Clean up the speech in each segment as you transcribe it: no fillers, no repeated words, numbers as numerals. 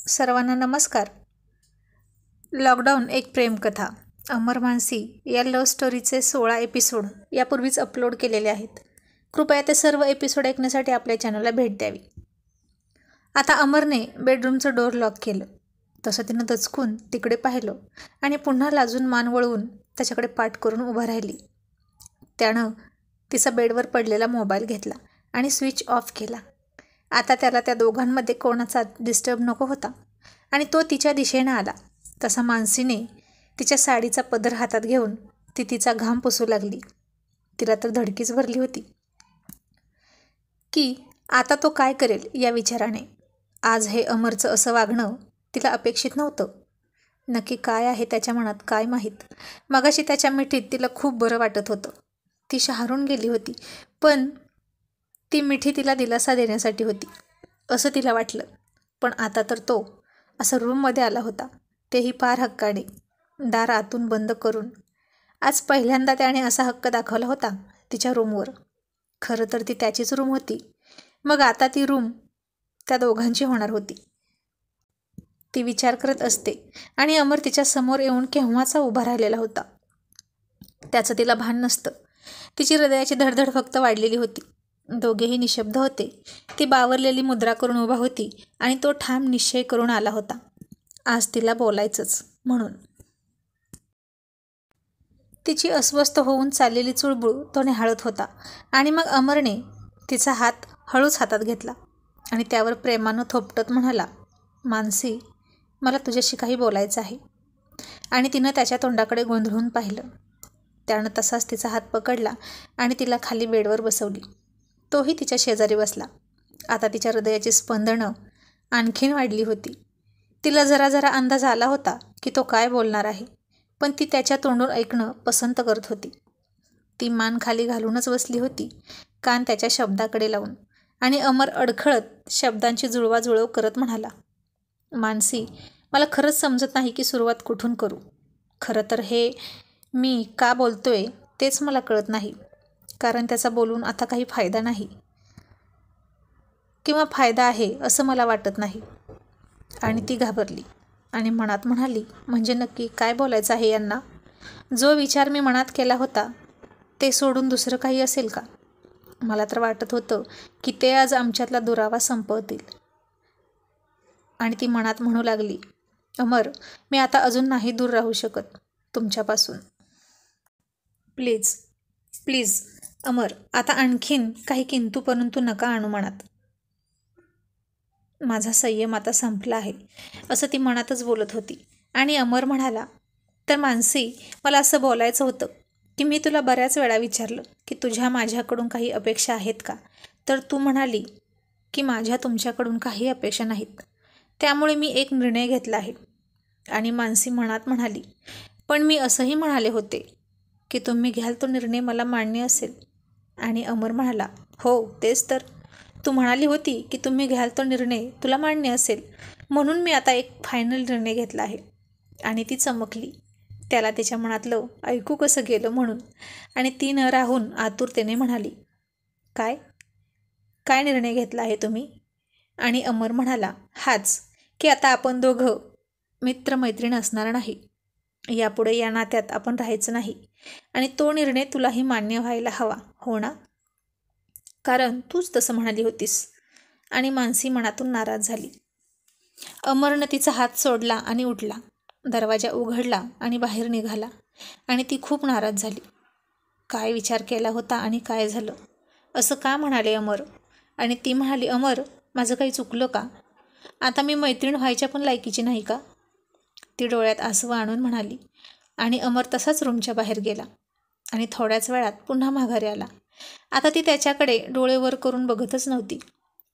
सर्वांना नमस्कार. लॉकडाऊन एक प्रेमकथा अमर मानसी या लव्ह स्टोरीचे 16 एपिसोड यापूर्वीच अपलोड केलेले आहेत. कृपया ते सर्व एपिसोड ऐकण्यासाठी आपल्या चॅनलला भेट द्यावी. आता अमरने बेडरूमचं डोअर लॉक केलं. तसं तिनं दचकून तिकडे पाहिलं आणि पुन्हा लाजून मान वळवून त्याच्याकडे पाठ करून उभा राहिली. त्यानं तिचा बेडवर पडलेला मोबाईल घेतला आणि स्विच ऑफ केला. आता त्याला त्या दोघांमध्ये कोणाचा डिस्टर्ब नको होता आणि तो तिच्या दिशेनं आला. तसा मानसीने तिच्या साडीचा पदर हातात घेऊन ती तिचा घाम पुसू लागली. तिला तर धडकीच भरली होती की आता तो काय करेल या विचाराने. आज हे अमरचं असं वागणं तिला अपेक्षित नव्हतं. नक्की काय आहे त्याच्या मनात काय माहीत. मगाशी त्याच्या मिठीत तिला खूप बरं वाटत होतं. ती शहारून गेली होती, पण ती मिठी तिला दिलासा देण्यासाठी होती असं तिला वाटलं. पण आता तर तो असं रूममध्ये आला होता, तेही फार हक्काने, दार आतून बंद करून. आज पहिल्यांदा त्याने असा हक्क दाखवला होता तिच्या रूमवर. खरं तर ती त्याचीच रूम होती, मग आता ती रूम त्या दोघांची होणार होती. ती विचार करत असते आणि अमर तिच्या समोर येऊन केव्हाचा उभा राहिलेला होता. त्याचं तिला भान नसतं. तिची हृदयाची धडधड फक्त वाढलेली होती. दोघेही निशब्द होते. ती बावरलेली मुद्रा करून उभा होती आणि तो ठाम निश्चय करून आला होता, आज तिला बोलायचंच म्हणून. तिची अस्वस्थ होऊन चाललेली चुळबुळ तो निहाळत होता आणि मग अमरने तिचा हात हळूच हातात घेतला आणि त्यावर प्रेमानं थोपटत म्हणाला, मानसी, मला तुझ्याशी काही बोलायचं आहे. आणि तिनं त्याच्या तोंडाकडे गोंधळून पाहिलं. त्यानं तसाच तिचा हात पकडला आणि तिला खाली बेडवर बसवली. तोही तिच्या शेजारी बसला. आता तिच्या हृदयाची स्पंदनं आणखीन वाढली होती. तिला जरा जरा अंदाज आला होता की तो काय बोलणार आहे, पण ती त्याच्या तोंडून ऐकणं पसंत करत होती. ती मान खाली घालूनच बसली होती, कान त्याच्या शब्दाकडे लावून. आणि अमर अडखळत शब्दांची जुळवाजुळव करत म्हणाला, मानसी, मला खरंच समजत नाही की सुरुवात कुठून करू. खरं तर हे मी का बोलतोय तेच मला कळत नाही, कारण त्याचा बोलून आता काही फायदा नाही, किंवा फायदा आहे असं मला वाटत नाही. आणि ती घाबरली आणि मनात म्हणाली, म्हणजे नक्की काय बोलायचं आहे यांना? जो विचार मी मनात केला होता ते सोडून दुसरं काही असेल का? मला तर वाटत होतं की ते आज आमच्यातला दुरावा संपवतील. आणि ती मनात म्हणू लागली, अमर, मी आता अजून नाही दूर राहू शकत तुमच्यापासून. प्लीज प्लीज अमर, आता आणखीन काही किंतु परंतु नका आणू मनात. माझा संयम आता संपला आहे असं ती मनातच बोलत होती. आणि अमर म्हणाला, तर मानसी, मला असं बोलायचं होतं की मी तुला बऱ्याच वेळा विचारलं की तुझ्या माझ्याकडून काही अपेक्षा आहेत का, तर तू म्हणाली की माझ्या तुमच्याकडून काही अपेक्षा नाहीत. त्यामुळे मी एक निर्णय घेतला आहे. आणि मानसी मनात म्हणाली, पण मी असंही म्हणाले होते की तुम्ही घ्याल तो निर्णय मला मान्य असेल. आणि अमर म्हणाला, हो तेच तर, तू म्हणाली होती की तुम्ही घ्याल तो निर्णय तुला मान्य असेल, म्हणून मी आता एक फायनल निर्णय घेतला आहे. आणि ती चमकली. त्याला तिच्या मनातलं ऐकू कसं गेलं म्हणून. आणि ती न राहून आतुरतेने म्हणाली, काय काय निर्णय घेतला आहे तुम्ही? आणि अमर म्हणाला, हाच की आता आपण दोघं मित्रमैत्रीण असणार नाही. यापुढे या नात्यात आपण राहायचं नाही. आणि तो निर्णय तुलाही मान्य व्हायला हवा, हो ना? कारण तूच तसं म्हणाली होतीस. आणि मानसी मनातून नाराज झाली. अमरनं तिचा हात सोडला आणि उठला. दरवाजा उघडला आणि बाहेर निघाला. आणि ती खूप नाराज झाली. काय विचार केला होता आणि काय झालं? असं का म्हणाले अमर? आणि ती म्हणाली, अमर, माझं काही चुकलं का? आता मी मैत्रीण व्हायच्या पण लायकीची नाही का? ती डोळ्यात आसू आणून म्हणाली. आणि अमर तसाच रूमच्या बाहेर गेला आणि थोड्याच वेळात पुन्हा माघारी आला. आता ती त्याच्याकडे डोळे वर करून बघतच नव्हती.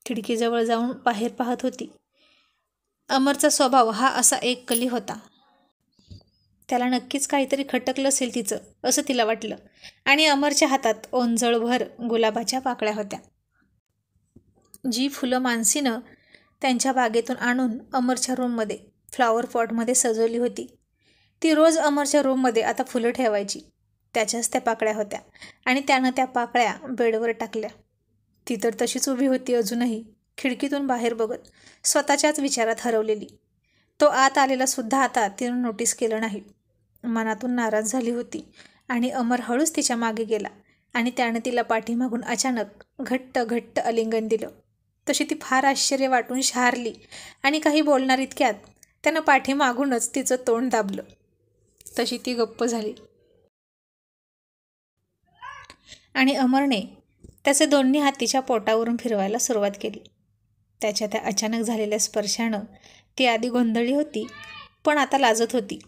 खिडकीजवळ जाऊन बाहेर पाहत होती. अमरचा स्वभाव हा असा एककली होता. त्याला नक्कीच काहीतरी खटकलं असेल तिचं, असं तिला वाटलं. आणि अमरच्या हातात ओंजळभर गुलाबाच्या पाकळ्या होत्या, जी फुलं मानसीनं त्यांच्या बागेतून आणून अमरच्या रूममध्ये फ्लॉवर पॉटमध्ये सजवली होती. ती रोज अमरच्या रूममध्ये आता फुलं ठेवायची. त्याच्याच त्या पाकळ्या होत्या आणि त्यानं त्या पाकळ्या बेडवर टाकल्या. ती तर तशीच उभी होती अजूनही. खिडकीतून बाहेर बघत स्वतःच्याच विचारात हरवलेली. तो आत आलेला सुद्धा आता तिनं नोटीस केलं नाही. मनातून नाराज झाली होती आणि अमर हळूच तिच्या मागे गेला आणि त्यानं तिला पाठीमागून अचानक घट्ट घट्ट आलिंगन दिलं. तशी ती फार आश्चर्य वाटून शहारली आणि काही बोलणार इतक्यात त्यानं पाठीमागूनच तिचं तोंड दाबलं. तशी ती गप्प झाली आणि अमरने त्याचे दोन्ही हात तिच्या पोटावरून फिरवायला सुरुवात केली. त्याच्या त्या अचानक झालेल्या स्पर्शानं ती आधी गोंधळली होती, पण आता लाजत होती.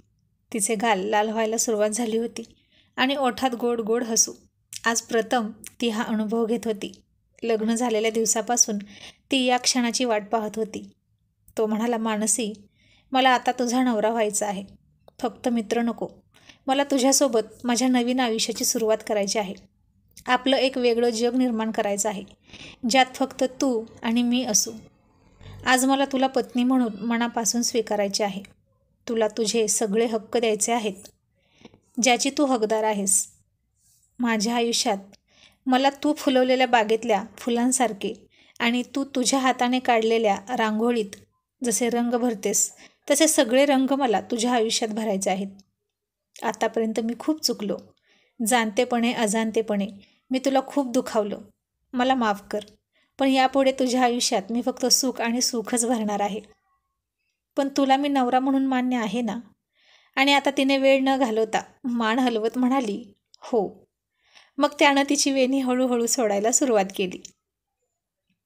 तिचे गाल लाल व्हायला सुरुवात झाली होती आणि ओठात गोड गोड हसू. आज प्रथम ती हा अनुभव घेत होती. लग्न झालेल्या दिवसापासून ती या क्षणाची वाट पाहत होती. तो म्हणाला, मानसी, मला आता तुझा नवरा व्हायचा आहे. फक्त मित्र नको. मला तुझ्यासोबत माझ्या नवीन आयुष्याची सुरुवात करायची आहे. आपलं एक वेगळं जग निर्माण करायचं आहे, ज्यात फक्त तू आणि मी असू. आज मला तुला पत्नी म्हणून मनापासून स्वीकारायचे आहे. तुला तुझे सगळे हक्क द्यायचे आहेत, ज्याची तू हकदार आहेस. माझ्या आयुष्यात मला तू फुलवलेल्या बागेतल्या फुलांसारखे आणि तू तुझ्या हाताने काढलेल्या रांगोळीत जसे रंग भरतेस तसे सगळे रंग मला तुझ्या आयुष्यात भरायचे आहेत. आतापर्यंत मी खूप चुकलो. जाणतेपणे अजाणतेपणे मी तुला खूप दुखावलं. मला माफ कर. पण यापुढे तुझ्या आयुष्यात मी फक्त सुख आणि सुखच भरणार आहे. पण तुला मी नवरा म्हणून मान्य आहे ना? आणि आता तिने वेळ न घालवता मान हलवत म्हणाली, हो. मग त्यानं तिची वेणी हळूहळू सोडायला सुरुवात केली.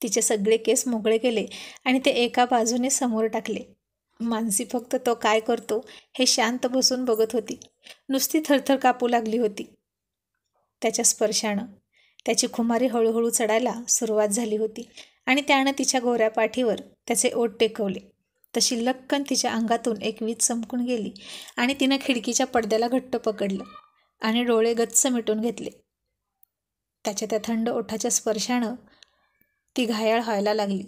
तिचे सगळे केस मोकळे केले आणि ते एका बाजूने समोर टाकले. मानसी फक्त तो काय करतो हे शांत बसून बघत होती. नुसती थरथर कापू लागली होती. त्याच्या स्पर्शानं त्याची खुमारी हळूहळू चढायला सुरुवात झाली होती आणि त्यानं तिच्या गोऱ्या पाठीवर त्याचे ओठ टेकवले. तशी लक्कन तिच्या अंगातून एक वीज चमकून गेली आणि तिनं खिडकीच्या पडद्याला घट्ट पकडलं आणि डोळे गच्च मिटून घेतले. त्याच्या त्या थंड ओठाच्या स्पर्शानं ती घायाळ व्हायला लागली.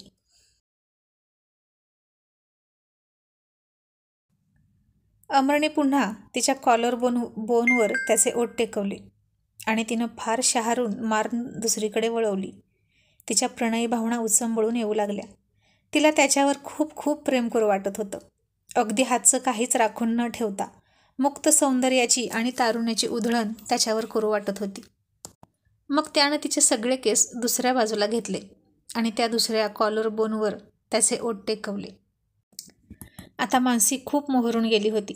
अमरने पुन्हा तिच्या कॉलर बोनवर त्याचे ओठ टेकवले आणि तिनं फार शहारून मान दुसरीकडे वळवली. तिच्या प्रणयी भावना उचंबळून येऊ लागल्या. तिला त्याच्यावर खूप खूप प्रेम करू वाटत होतं. अगदी हातचं काहीच राखून न ठेवता मुक्त सौंदर्याची आणि तारुण्याची उधळण त्याच्यावर करू वाटत होती. मग त्यानं तिचे सगळे केस दुसऱ्या बाजूला घेतले आणि त्या दुसऱ्या कॉलर बोनवर त्याचे ओठ टेकवले. आता मानसी खूप मोहरून गेली होती.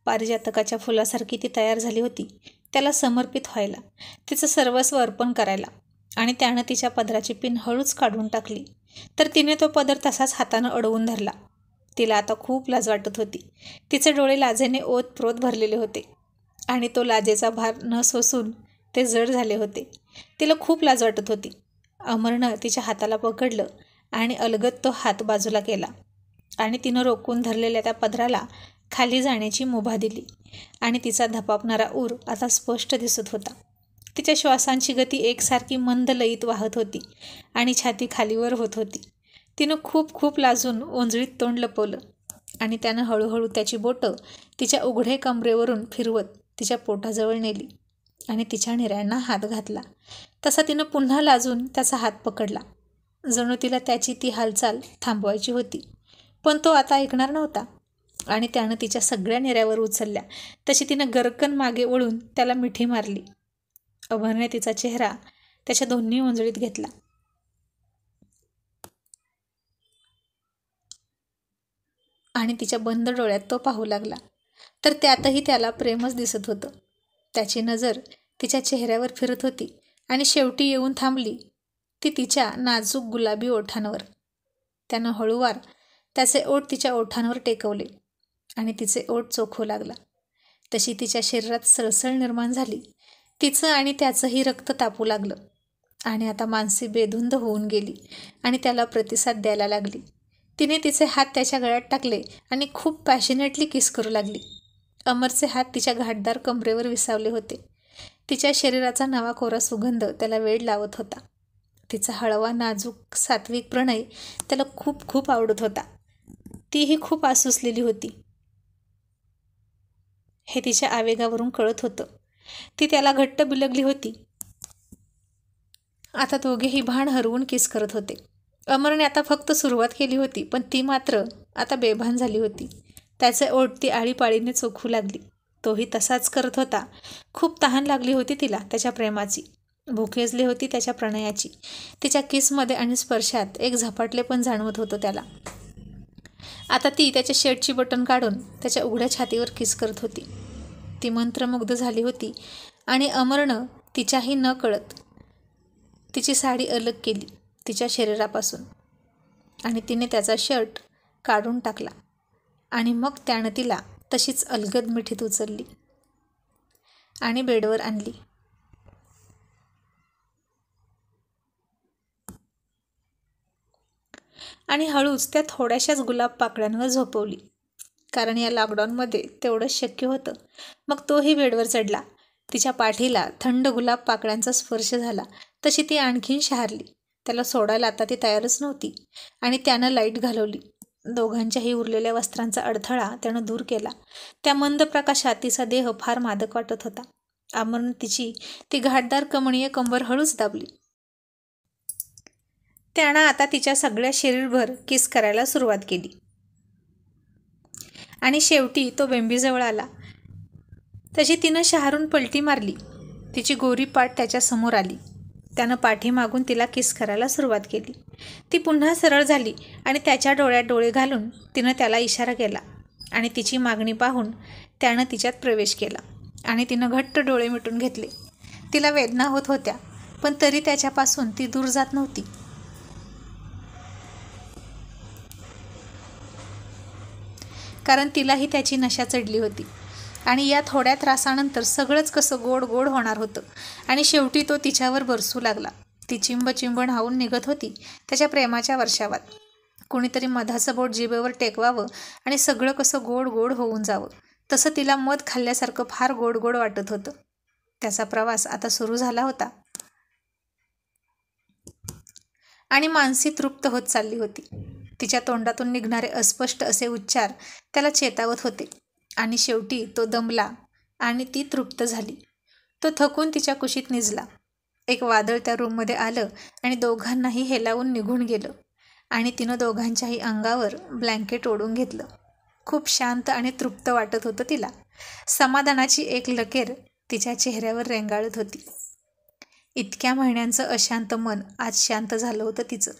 पारिजातकाच्या फुलासारखी ती तयार झाली होती त्याला समर्पित व्हायला, तिचं सर्वस्व अर्पण करायला. आणि त्यानं तिच्या पदराची पिन हळूच काढून टाकली तर तिने तो पदर तसाच हातानं अडवून धरला. तिला आता खूप लाज वाटत होती. तिचे डोळे लाजेने ओतप्रोत भरलेले होते आणि तो लाजेचा भार न सोसून ते जड झाले होते. तिला खूप लाज वाटत होती. अमरनं तिच्या हाताला पकडलं आणि अलगद तो हात बाजूला केला आणि तिनं रोखून धरलेल्या त्या पदराला खाली जाण्याची मुभा दिली आणि तिचा धपापणारा ऊर आता स्पष्ट दिसत होता. तिच्या श्वासांची गती एकसारखी मंद लयीत वाहत होती आणि छाती खालीवर होत होती. तिनं खूप खूप लाजून ओंजळीत तोंड लपवलं आणि त्यानं हळूहळू त्याची बोटं तिच्या उघडे कमरेवरून फिरवत तिच्या पोटाजवळ नेली आणि तिच्या निऱ्यांना हात घातला. तसा तिनं पुन्हा लाजून त्याचा हात पकडला. जणू तिला त्याची ती हालचाल थांबवायची होती, पण तो आता ऐकणार नव्हता आणि त्यानं तिच्या सगळ्या निऱ्यावर उचलल्या. तशी तिनं गरकन मागे वळून त्याला मिठी मारली. अमरने तिचा चेहरा त्याच्या दोन्ही ओंजळीत घेतला आणि तिच्या बंद डोळ्यात तो पाहू लागला. तर त्यातही त्याला प्रेमच दिसत होतं. त्याची नजर तिच्या चेहऱ्यावर फिरत होती आणि शेवटी येऊन थांबली ती तिच्या नाजूक गुलाबी ओठांवर. त्यानं हळूवार त्याचे ओठ तिच्या ओठांवर टेकवले आणि तिचे ओठ चोखू लागला. तशी तिच्या शरीरात सळसळ निर्माण झाली. तिचं आणि त्याचंही रक्त तापू लागलं आणि आता मानसी बेधुंद होऊन गेली आणि त्याला प्रतिसाद द्यायला लागली. तिने तिचे हात त्याच्या गळ्यात टाकले आणि खूप पॅशनेटली किस करू लागली. अमरचे हात तिच्या घाटदार कमरेवर विसावले होते. तिच्या शरीराचा नवा कोरा सुगंध त्याला वेड लावत होता. तिचा हळवा नाजूक सात्विक प्रणय त्याला खूप खूप आवडत होता. तीही खूप आसुसलेली होती हे तिच्या आवेगावरून कळत होतं. ती त्याला घट्ट बिलगली होती. आता दोघेही भान हरवून किस करत होते. अमरने आता फक्त सुरुवात केली होती, पण ती मात्र आता बेभान झाली होती. त्याचे ओठ ती आळीपाळीने चोखू लागली. तोही तसाच करत होता. खूप तहान लागली होती तिला त्याच्या प्रेमाची, भुकेजली होती त्याच्या प्रणयाची. तिच्या किसमध्ये आणि स्पर्शात एक झपाटले पण जाणवत होतं त्याला. आता ती त्याच्या शर्टची बटन काढून त्याच्या उघड्या छातीवर किस करत होती. ती मंत्रमुग्ध झाली होती आणि अमरनं तिच्याही न कळत तिची साडी अलग केली तिच्या शरीरापासून आणि तिने त्याचा शर्ट काढून टाकला आणि मग त्यानं तिला तशीच अलगद मिठीत उचलली आणि बेडवर आणली. आणि हळूच त्या थोड्याशाच गुलाब पाकळ्यांवर झोपवली, कारण या लॉकडाऊनमध्ये तेवढंच शक्य होतं. मग तोही बेडवर चढला. तिच्या पाठीला थंड गुलाब पाकळ्यांचा स्पर्श झाला तशी ती आणखीन शहारली. त्याला सोडायला आता ती तयारच नव्हती आणि त्यानं लाईट घालवली. दोघांच्याही उरलेल्या वस्त्रांचा अडथळा त्यानं दूर केला. त्या मंद प्रकाशात तिचा देह फार मादक वाटत होता. अमरनं तिची ती घाटदार कमणीय कंबर हळूच दाबली. त्यानं आता तिच्या सगळ्या शरीरभर किस करायला सुरुवात केली आणि शेवटी तो बेंबीजवळ आला तशी तिनं शहारून पलटी मारली. तिची गोरी पाठ त्याच्या समोर आली. त्यानं पाठीमागून तिला किस करायला सुरुवात केली. ती पुन्हा सरळ झाली आणि त्याच्या डोळ्यात डोळे घालून तिनं त्याला इशारा केला आणि तिची मागणी पाहून त्यानं तिच्यात प्रवेश केला आणि तिनं घट्ट डोळे मिटून घेतले. तिला वेदना होत होत्या, पण तरी त्याच्यापासून ती दूर जात नव्हती. कारण तिलाही त्याची नशा चढली होती आणि या थोड्या त्रासानंतर सगळंच कसं गोड गोड होणार होतं. आणि शेवटी तो तिच्यावर बरसू लागला. ती चिंब चिंब न्हावून निघत होती त्याच्या प्रेमाच्या वर्षावात. कुणीतरी मधाचं बोट जिभेवर टेकवावं आणि सगळं कसं गोड गोड होऊन जावं, तसं तिला मध खाल्ल्यासारखं फार गोड गोड वाटत होतं. त्याचा प्रवास आता सुरू झाला होता आणि मानसी तृप्त होत चालली होती. तिच्या तोंडातून निघणारे अस्पष्ट असे उच्चार त्याला चेतावत होते आणि शेवटी तो दमला आणि ती तृप्त झाली. तो थकून तिच्या कुशीत निजला. एक वादळ त्या रूममध्ये आलं आणि दोघांनाही हेलावून निघून गेलं आणि तिनं दोघांच्याही अंगावर ब्लँकेट ओढून घेतलं. खूप शांत आणि तृप्त वाटत होतं तिला. समाधानाची एक लकेर तिच्या चेहऱ्यावर रेंगाळत होती. इतक्या महिन्यांचं अशांत मन आज शांत झालं होतं तिचं.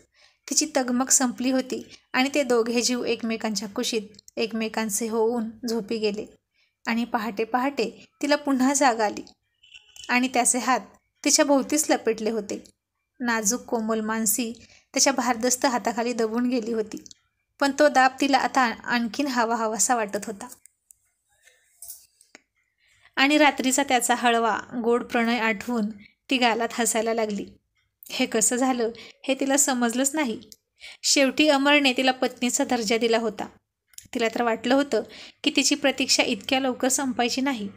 तिची तगमग संपली होती आणि ते दोघे जीव एकमेकांच्या कुशीत एकमेकांचे होऊन झोपी गेले. आणि पहाटे पहाटे तिला पुन्हा जाग आली आणि त्याचे हात तिच्या भोवतीच लपेटले होते. नाजूक कोमल मानसी त्याच्या भारदस्त हाताखाली दबून गेली होती, पण तो दाब तिला आता आणखीन हवा हवासा वाटत होता. आणि रात्रीचा त्याचा हळवा गोड प्रणय आठवून ती गालात हसायला लागली. हे कसं झालं हे तिला समजलंच नाही. शेवटी अमरने तिला पत्नीचा दर्जा दिला होता. तिला तर वाटलं होतं की तिची प्रतीक्षा इतक्या लवकर संपायची नाही.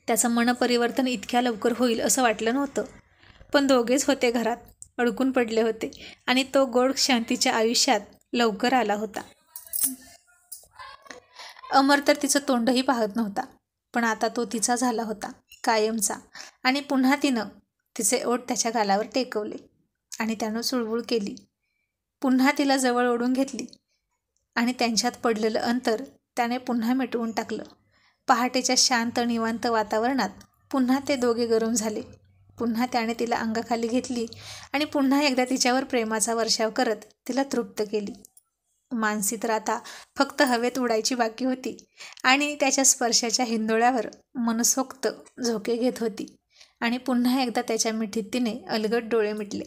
त्याचं मनपरिवर्तन इतक्या लवकर होईल असं वाटलं नव्हतं. पण दोघेच होते घरात, अडकून पडले होते आणि तो गोड क्षण तिच्या आयुष्यात लवकर आला होता. अमर तर तिचं तोंडही पाहत नव्हता, पण आता तो तिचा झाला होता, कायमचा. आणि पुन्हा तिनं तिचे ओठ त्याच्या गालावर टेकवले आणि त्यानं चुळबुळ केली. पुन्हा तिला जवळ ओढून घेतली आणि त्यांच्यात पडलेलं अंतर त्याने पुन्हा मिटवून टाकलं. पहाटेच्या शांत निवांत वातावरणात पुन्हा ते दोघे गरम झाले. पुन्हा त्याने तिला अंगाखाली घेतली आणि पुन्हा एकदा तिच्यावर प्रेमाचा वर्षाव करत तिला तृप्त केली. मानसी तर आता फक्त हवेत उडायची बाकी होती आणि त्याच्या स्पर्शाच्या हिंदोळ्यावर मनसोक्त झोके घेत होती आणि पुन्हा एकदा त्याच्या मिठीत तिने अलगद डोळे मिटले.